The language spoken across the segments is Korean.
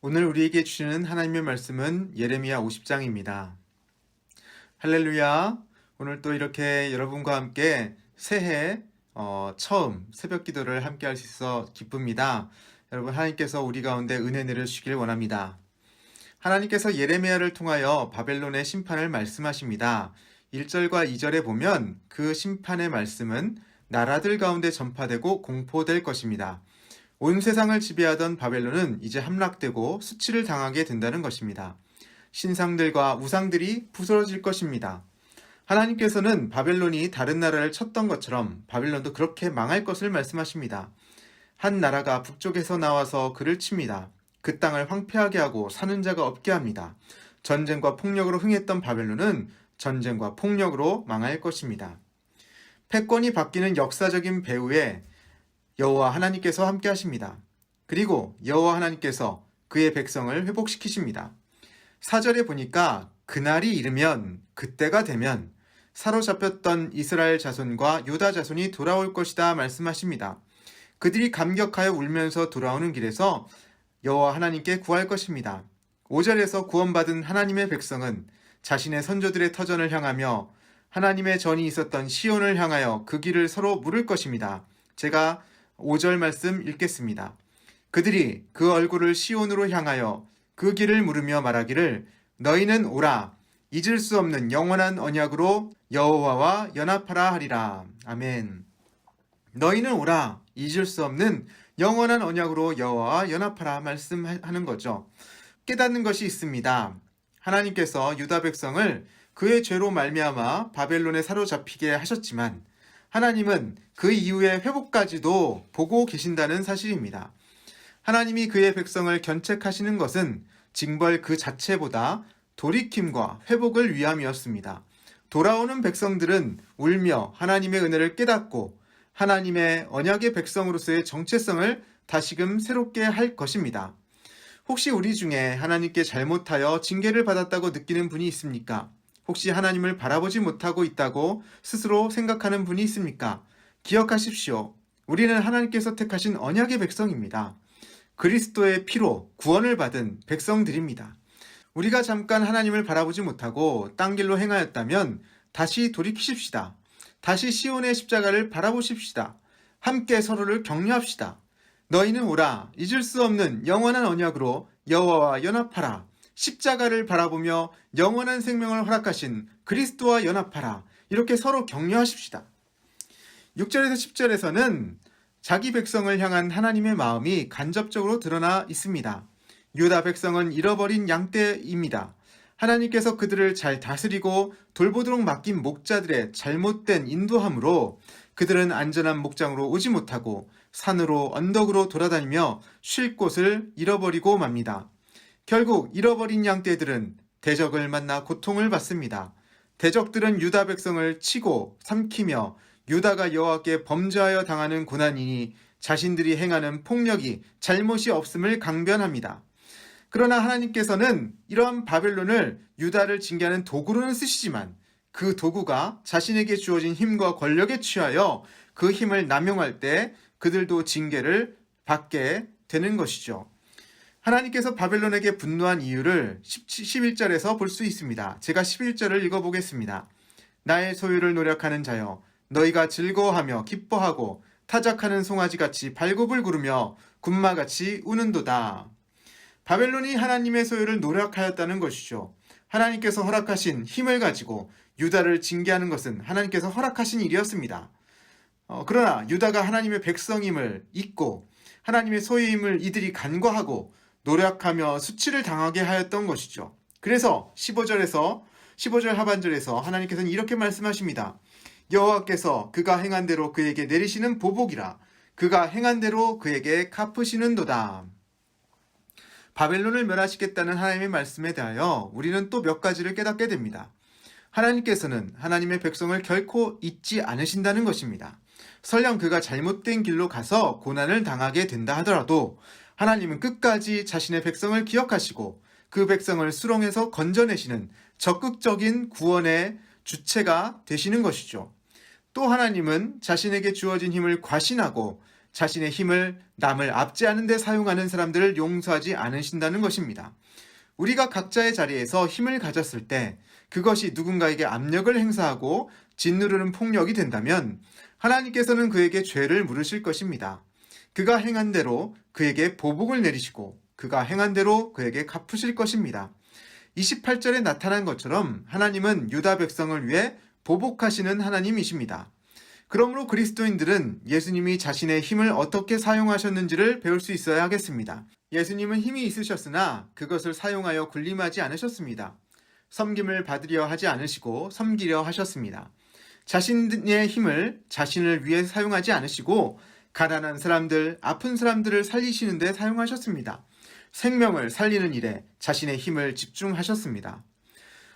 오늘 우리에게 주시는 하나님의 말씀은 예레미야 50장입니다. 할렐루야. 오늘 또 이렇게 여러분과 함께 새해 처음 새벽 기도를 함께 할 수 있어 기쁩니다. 여러분, 하나님께서 우리 가운데 은혜 내려주시길 원합니다. 하나님께서 예레미야를 통하여 바벨론의 심판을 말씀하십니다. 1절과 2절에 보면 그 심판의 말씀은 나라들 가운데 전파되고 공포될 것입니다. 온 세상을 지배하던 바벨론은 이제 함락되고 수치를 당하게 된다는 것입니다. 신상들과 우상들이 부서질 것입니다. 하나님께서는 바벨론이 다른 나라를 쳤던 것처럼 바벨론도 그렇게 망할 것을 말씀하십니다. 한 나라가 북쪽에서 나와서 그를 칩니다. 그 땅을 황폐하게 하고 사는 자가 없게 합니다. 전쟁과 폭력으로 흥했던 바벨론은 전쟁과 폭력으로 망할 것입니다. 패권이 바뀌는 역사적인 배후에 여호와 하나님께서 함께 하십니다. 그리고 여호와 하나님께서 그의 백성을 회복시키십니다. 4절에 보니까 그날이 이르면, 그때가 되면 사로잡혔던 이스라엘 자손과 유다 자손이 돌아올 것이다 말씀하십니다. 그들이 감격하여 울면서 돌아오는 길에서 여호와 하나님께 구할 것입니다. 5절에서 구원받은 하나님의 백성은 자신의 선조들의 터전을 향하며 하나님의 전이 있었던 시온을 향하여 그 길을 서로 물을 것입니다. 제가 5절 말씀 읽겠습니다. 그들이 그 얼굴을 시온으로 향하여 그 길을 물으며 말하기를 너희는 오라, 잊을 수 없는 영원한 언약으로 여호와와 연합하라 하리라. 아멘. 너희는 오라, 잊을 수 없는 영원한 언약으로 여호와와 연합하라 말씀하는 거죠. 깨닫는 것이 있습니다. 하나님께서 유다 백성을 그의 죄로 말미암아 바벨론에 사로잡히게 하셨지만 하나님은 그 이후의 회복까지도 보고 계신다는 사실입니다. 하나님이 그의 백성을 견책하시는 것은 징벌 그 자체보다 돌이킴과 회복을 위함이었습니다. 돌아오는 백성들은 울며 하나님의 은혜를 깨닫고 하나님의 언약의 백성으로서의 정체성을 다시금 새롭게 할 것입니다. 혹시 우리 중에 하나님께 잘못하여 징계를 받았다고 느끼는 분이 있습니까? 혹시 하나님을 바라보지 못하고 있다고 스스로 생각하는 분이 있습니까? 기억하십시오. 우리는 하나님께서 택하신 언약의 백성입니다. 그리스도의 피로 구원을 받은 백성들입니다. 우리가 잠깐 하나님을 바라보지 못하고 딴 길로 행하였다면 다시 돌이키십시다. 다시 시온의 십자가를 바라보십시다. 함께 서로를 격려합시다. 너희는 오라, 잊을 수 없는 영원한 언약으로 여호와와 연합하라. 십자가를 바라보며 영원한 생명을 허락하신 그리스도와 연합하라. 이렇게 서로 격려하십시다. 6절에서 10절에서는 자기 백성을 향한 하나님의 마음이 간접적으로 드러나 있습니다. 유다 백성은 잃어버린 양떼입니다. 하나님께서 그들을 잘 다스리고 돌보도록 맡긴 목자들의 잘못된 인도함으로 그들은 안전한 목장으로 오지 못하고 산으로 언덕으로 돌아다니며 쉴 곳을 잃어버리고 맙니다. 결국 잃어버린 양떼들은 대적을 만나 고통을 받습니다. 대적들은 유다 백성을 치고 삼키며 유다가 여호와께 범죄하여 당하는 고난이니 자신들이 행하는 폭력이 잘못이 없음을 강변합니다. 그러나 하나님께서는 이러한 바벨론을 유다를 징계하는 도구로는 쓰시지만 그 도구가 자신에게 주어진 힘과 권력에 취하여 그 힘을 남용할 때 그들도 징계를 받게 되는 것이죠. 하나님께서 바벨론에게 분노한 이유를 11절에서 볼 수 있습니다. 제가 11절을 읽어보겠습니다. 나의 소유를 노력하는 자여, 너희가 즐거워하며 기뻐하고 타작하는 송아지같이 발굽을 구르며 굶마같이 우는도다. 바벨론이 하나님의 소유를 노력하였다는 것이죠. 하나님께서 허락하신 힘을 가지고 유다를 징계하는 것은 하나님께서 허락하신 일이었습니다. 그러나 유다가 하나님의 백성임을 잊고 하나님의 소유임을 이들이 간과하고 노력하며 수치를 당하게 하였던 것이죠. 그래서 15절 하반절에서 하나님께서는 이렇게 말씀하십니다. 여호와께서 그가 행한 대로 그에게 내리시는 보복이라. 그가 행한 대로 그에게 갚으시는도다. 바벨론을 멸하시겠다는 하나님의 말씀에 대하여 우리는 또 몇 가지를 깨닫게 됩니다. 하나님께서는 하나님의 백성을 결코 잊지 않으신다는 것입니다. 설령 그가 잘못된 길로 가서 고난을 당하게 된다 하더라도 하나님은 끝까지 자신의 백성을 기억하시고 그 백성을 수렁에서 건져내시는 적극적인 구원의 주체가 되시는 것이죠. 또 하나님은 자신에게 주어진 힘을 과신하고 자신의 힘을 남을 압제하는 데 사용하는 사람들을 용서하지 않으신다는 것입니다. 우리가 각자의 자리에서 힘을 가졌을 때 그것이 누군가에게 압력을 행사하고 짓누르는 폭력이 된다면 하나님께서는 그에게 죄를 물으실 것입니다. 그가 행한 대로 그에게 보복을 내리시고 그가 행한 대로 그에게 갚으실 것입니다. 28절에 나타난 것처럼 하나님은 유다 백성을 위해 보복하시는 하나님이십니다. 그러므로 그리스도인들은 예수님이 자신의 힘을 어떻게 사용하셨는지를 배울 수 있어야 하겠습니다. 예수님은 힘이 있으셨으나 그것을 사용하여 군림하지 않으셨습니다. 섬김을 받으려 하지 않으시고 섬기려 하셨습니다. 자신의 힘을 자신을 위해 사용하지 않으시고 가난한 사람들, 아픈 사람들을 살리시는 데 사용하셨습니다. 생명을 살리는 일에 자신의 힘을 집중하셨습니다.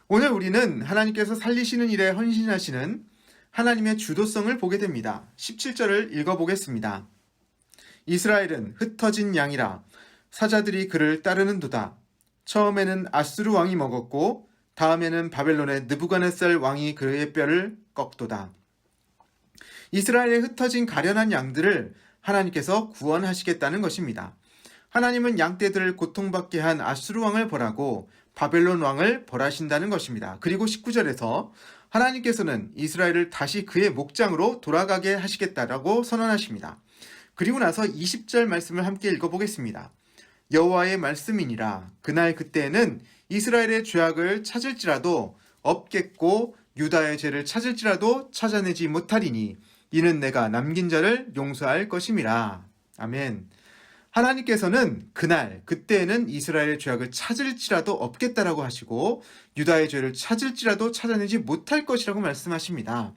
오늘 우리는 하나님께서 살리시는 일에 헌신하시는 하나님의 주도성을 보게 됩니다. 17절을 읽어보겠습니다. 이스라엘은 흩어진 양이라 사자들이 그를 따르는도다. 처음에는 아수르 왕이 먹었고 다음에는 바벨론의 느부갓네살 왕이 그의 뼈를 꺾도다. 이스라엘의 흩어진 가련한 양들을 하나님께서 구원하시겠다는 것입니다. 하나님은 양떼들을 고통받게 한 아수르 왕을 벌하고 바벨론 왕을 벌하신다는 것입니다. 그리고 19절에서 하나님께서는 이스라엘을 다시 그의 목장으로 돌아가게 하시겠다라고 선언하십니다. 그리고 나서 20절 말씀을 함께 읽어보겠습니다. 여호와의 말씀이니라. 그날 그때에는 이스라엘의 죄악을 찾을지라도 없겠고 유다의 죄를 찾을지라도 찾아내지 못하리니 이는 내가 남긴 자를 용서할 것임이라. 아멘. 하나님께서는 그날 그때에는 이스라엘의 죄악을 찾을지라도 없겠다라고 하시고 유다의 죄를 찾을지라도 찾아내지 못할 것이라고 말씀하십니다.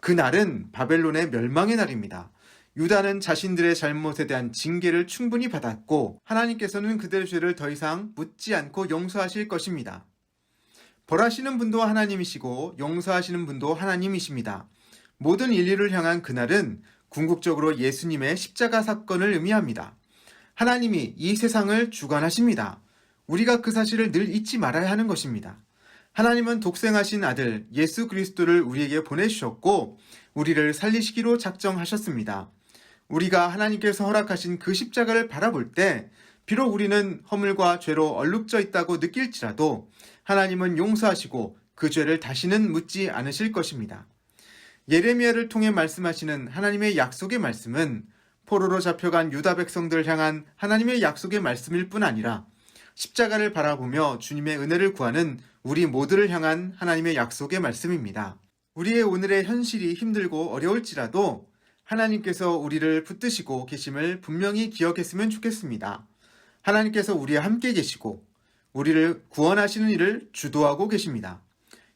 그날은 바벨론의 멸망의 날입니다. 유다는 자신들의 잘못에 대한 징계를 충분히 받았고 하나님께서는 그들의 죄를 더 이상 묻지 않고 용서하실 것입니다. 벌하시는 분도 하나님이시고 용서하시는 분도 하나님이십니다. 모든 인류를 향한 그날은 궁극적으로 예수님의 십자가 사건을 의미합니다. 하나님이 이 세상을 주관하십니다. 우리가 그 사실을 늘 잊지 말아야 하는 것입니다. 하나님은 독생하신 아들 예수 그리스도를 우리에게 보내주셨고 우리를 살리시기로 작정하셨습니다. 우리가 하나님께서 허락하신 그 십자가를 바라볼 때 비록 우리는 허물과 죄로 얼룩져 있다고 느낄지라도 하나님은 용서하시고 그 죄를 다시는 묻지 않으실 것입니다. 예레미야를 통해 말씀하시는 하나님의 약속의 말씀은 포로로 잡혀간 유다 백성들을 향한 하나님의 약속의 말씀일 뿐 아니라 십자가를 바라보며 주님의 은혜를 구하는 우리 모두를 향한 하나님의 약속의 말씀입니다. 우리의 오늘의 현실이 힘들고 어려울지라도 하나님께서 우리를 붙드시고 계심을 분명히 기억했으면 좋겠습니다. 하나님께서 우리와 함께 계시고 우리를 구원하시는 일을 주도하고 계십니다.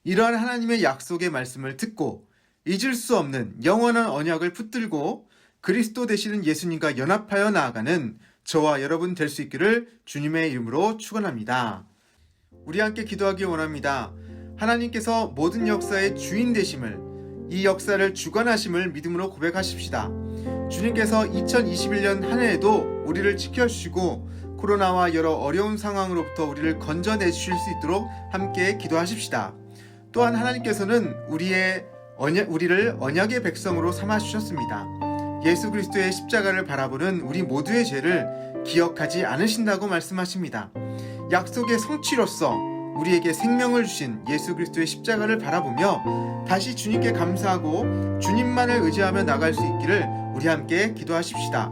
이러한 하나님의 약속의 말씀을 듣고 잊을 수 없는 영원한 언약을 붙들고 그리스도 되시는 예수님과 연합하여 나아가는 저와 여러분 될 수 있기를 주님의 이름으로 축원합니다. 우리 함께 기도하기 원합니다. 하나님께서 모든 역사의 주인 되심을, 이 역사를 주관하심을 믿음으로 고백하십시다. 주님께서 2021년 한 해에도 우리를 지켜주시고 코로나와 여러 어려운 상황으로부터 우리를 건져내 주실 수 있도록 함께 기도하십시다. 또한 하나님께서는 우리를 언약의 백성으로 삼아 주셨습니다. 예수 그리스도의 십자가를 바라보는 우리 모두의 죄를 기억하지 않으신다고 말씀하십니다. 약속의 성취로서 우리에게 생명을 주신 예수 그리스도의 십자가를 바라보며 다시 주님께 감사하고 주님만을 의지하며 나갈 수 있기를 우리 함께 기도하십시다.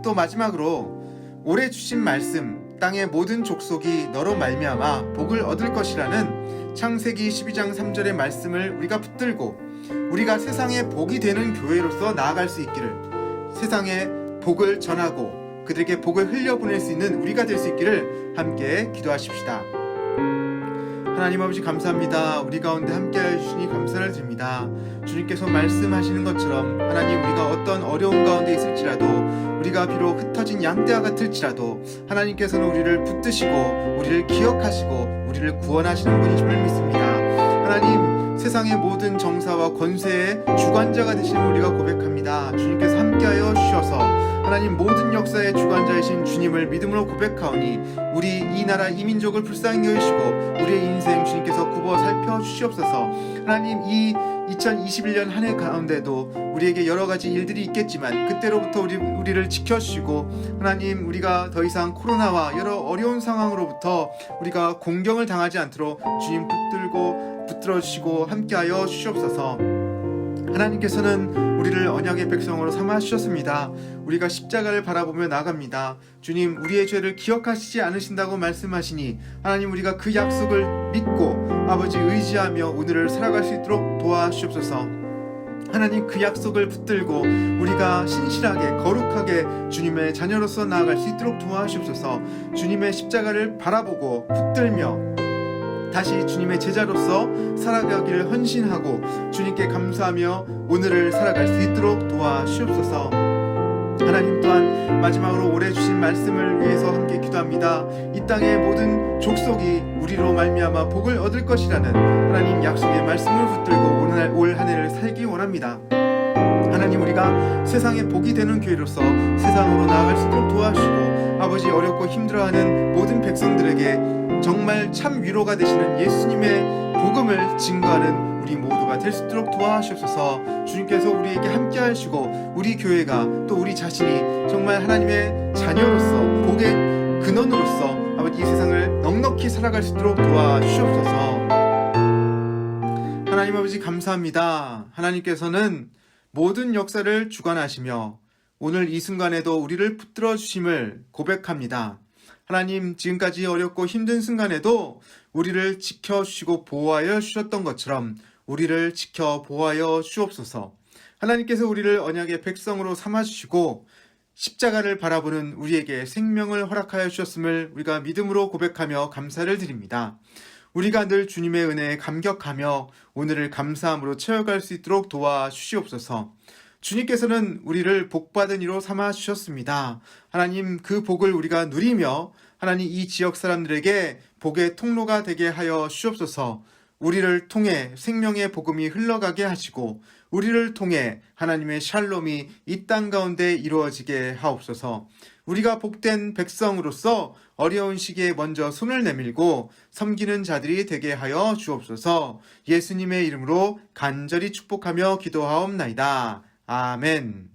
또 마지막으로 올해 주신 말씀 땅의 모든 족속이 너로 말미암아 복을 얻을 것이라는 창세기 12장 3절의 말씀을 우리가 붙들고 우리가 세상에 복이 되는 교회로서 나아갈 수 있기를, 세상에 복을 전하고 그들에게 복을 흘려보낼 수 있는 우리가 될 수 있기를 함께 기도하십시다. 하나님 아버지 감사합니다. 우리 가운데 함께하여 주시니 감사를 드립니다. 주님께서 말씀하시는 것처럼 하나님 우리가 어떤 어려운 가운데 있을지라도 우리가 비록 흩어진 양떼와 같을지라도 하나님께서는 우리를 붙드시고 우리를 기억하시고 우리를 구원하시는 분이심을 믿습니다. 하나님 세상의 모든 정사와 권세의 주관자가 되시는 우리가 고백합니다. 주님께서 함께하여 주셔서 하나님 모든 역사의 주관자이신 주님을 믿음으로 고백하오니 우리 이 나라 이 민족을 불쌍히 여기시고 우리의 인생 주님께서 굽어 살펴주시옵소서. 하나님 이 2021년 한 해 가운데도 우리에게 여러 가지 일들이 있겠지만 그때로부터 우리를 지켜주시고 하나님, 우리가 더 이상 코로나와 여러 어려운 상황으로부터 우리가 공경을 당하지 않도록 주님 붙들어 주시고 함께하여 주시옵소서. 하나님께서는 우리를 언약의 백성으로 삼아 주셨습니다. 우리가 십자가를 바라보며 나아갑니다. 주님, 우리의 죄를 기억하시지 않으신다고 말씀하시니 하나님, 우리가 그 약속을 믿고 아버지 의지하며 오늘을 살아갈 수 있도록 도와주시옵소서. 하나님, 그 약속을 붙들고 우리가 신실하게 거룩하게 주님의 자녀로서 나아갈 수 있도록 도와주시옵소서. 주님의 십자가를 바라보고 붙들며 다시 주님의 제자로서 살아가기를 헌신하고 주님께 감사하며 오늘을 살아갈 수 있도록 도와주시옵소서. 하나님, 또한 마지막으로 올해 주신 말씀을 위해서 함께 기도합니다. 이 땅의 모든 족속이 우리로 말미암아 복을 얻을 것이라는 하나님 약속의 말씀을 붙들고 올 한 해를 살기 원합니다. 하나님, 우리가 세상에 복이 되는 교회로서 세상으로 나아갈 수 있도록 도와주시고 아버지, 어렵고 힘들어하는 모든 백성들에게 정말 참 위로가 되시는 예수님의 복음을 증거하는 우리 모두가 될 수 있도록 도와주시옵소서. 주님께서 우리에게 함께 하시고 우리 교회가 또 우리 자신이 정말 하나님의 자녀로서 복의 근원으로서 아버지 이 세상을 넉넉히 살아갈 수 있도록 도와주시옵소서. 하나님 아버지, 감사합니다. 하나님께서는 모든 역사를 주관하시며 오늘 이 순간에도 우리를 붙들어 주심을 고백합니다. 하나님, 지금까지 어렵고 힘든 순간에도 우리를 지켜주시고 보호하여 주셨던 것처럼 우리를 지켜 보호하여 주옵소서. 하나님께서 우리를 언약의 백성으로 삼아주시고 십자가를 바라보는 우리에게 생명을 허락하여 주셨음을 우리가 믿음으로 고백하며 감사를 드립니다. 우리가 늘 주님의 은혜에 감격하며 오늘을 감사함으로 채워갈 수 있도록 도와주시옵소서. 주님께서는 우리를 복받은 이로 삼아주셨습니다. 하나님, 그 복을 우리가 누리며 하나님, 이 지역 사람들에게 복의 통로가 되게 하여 주옵소서. 우리를 통해 생명의 복음이 흘러가게 하시고 우리를 통해 하나님의 샬롬이 이 땅 가운데 이루어지게 하옵소서. 우리가 복된 백성으로서 어려운 시기에 먼저 손을 내밀고 섬기는 자들이 되게 하여 주옵소서. 예수님의 이름으로 간절히 축복하며 기도하옵나이다. 아멘.